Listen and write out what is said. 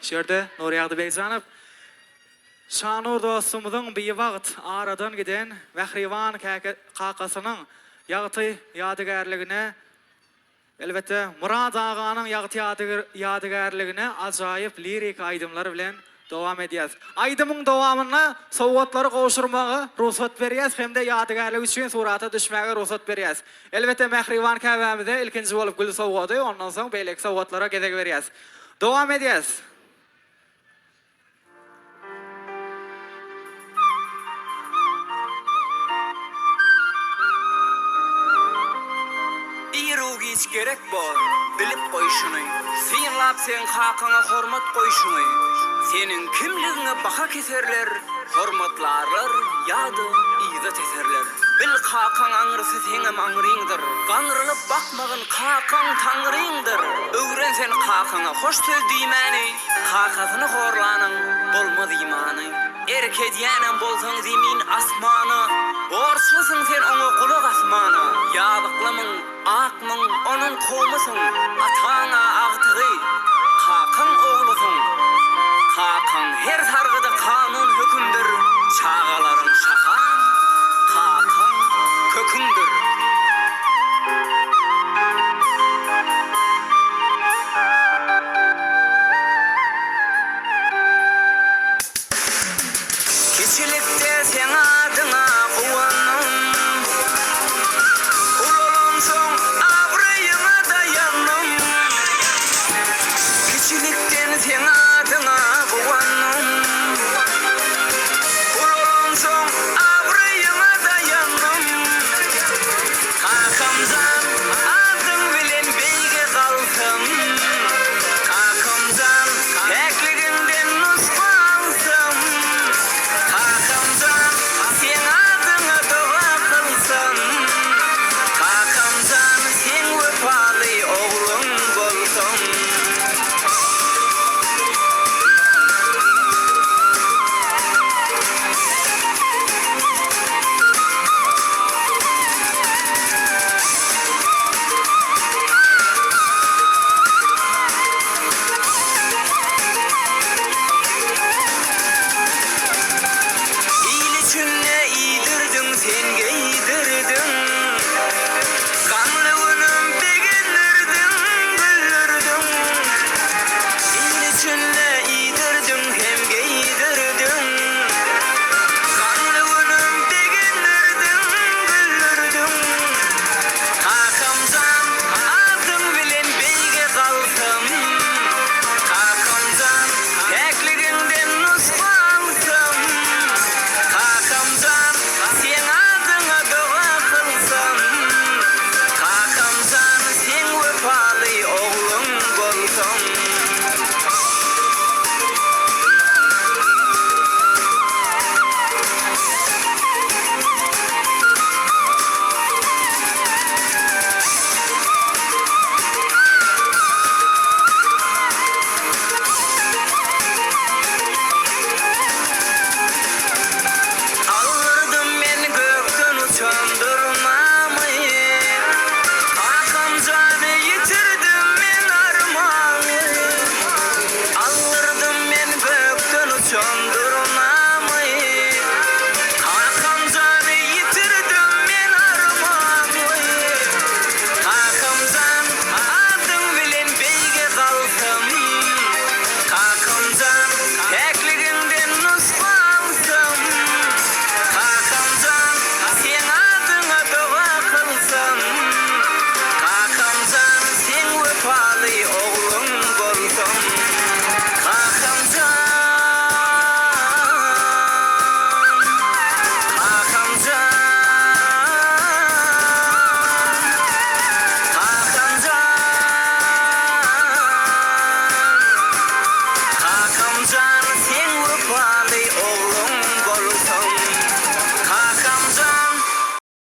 Şerde Nuriyagdy Beyzanov Şanur dostumuzun bir vaqt aradan giden Vahrivan kakasynyň ýagty ýadygärligine elbette Murad aganyň ýagty ýadygärligine ajaýyp lirik aýdymlar bilen dowam edýäs. Aýdymyň dowamyna sowgatlary goşurmagy ruhsat berýäs hemde ýadygärlik üçin surata düşmäge ruhsat berýäs. Elbette Vahrivan käbämide ilkinji bolup gül sowgady, ondan soň beýlek sowgatlara gezek berýäs. Dowam edýäs. Hiç gerek bol, bilip koyşuny. Sıyırlap sen hakana hormat koyşuny. Senin kimligine baka keserler, hormatlarlar, yadı, izat eserler. Bil hakan anrısı senem anrıyındır. Kanrılıp bakmagın hakan tanrıyındır. Öğren sen hakana hoş söz diýmäni, hakasını horlanın, bolmaz imanı. Erkediyenem bolsan zemin asmanı, borçlısın sen onu kulak asmanı. Yabıklamın, akmın, onun kovmasın, atana ağtığı, hakan oğlusun. Hakan her sargıda kanun hükümdür, çağaların şaka, hakan kökündür. Keçilikte sen adına kuvanım, ululum son abrayına dayanım. Keçilikten sen adına kuvanım, ululum son abrayına dayanım. Kakamdan adın bilen beyge kalsam, kakamdan tekliginden nuspa alsam. Kakamdan sen adına dua kılsam, kakamdan sen vefalı oğlum bolsam. İyiliçinle iydirdin sen giydirdin, kanlığının beginlirdin güldürdün. İyiliçinle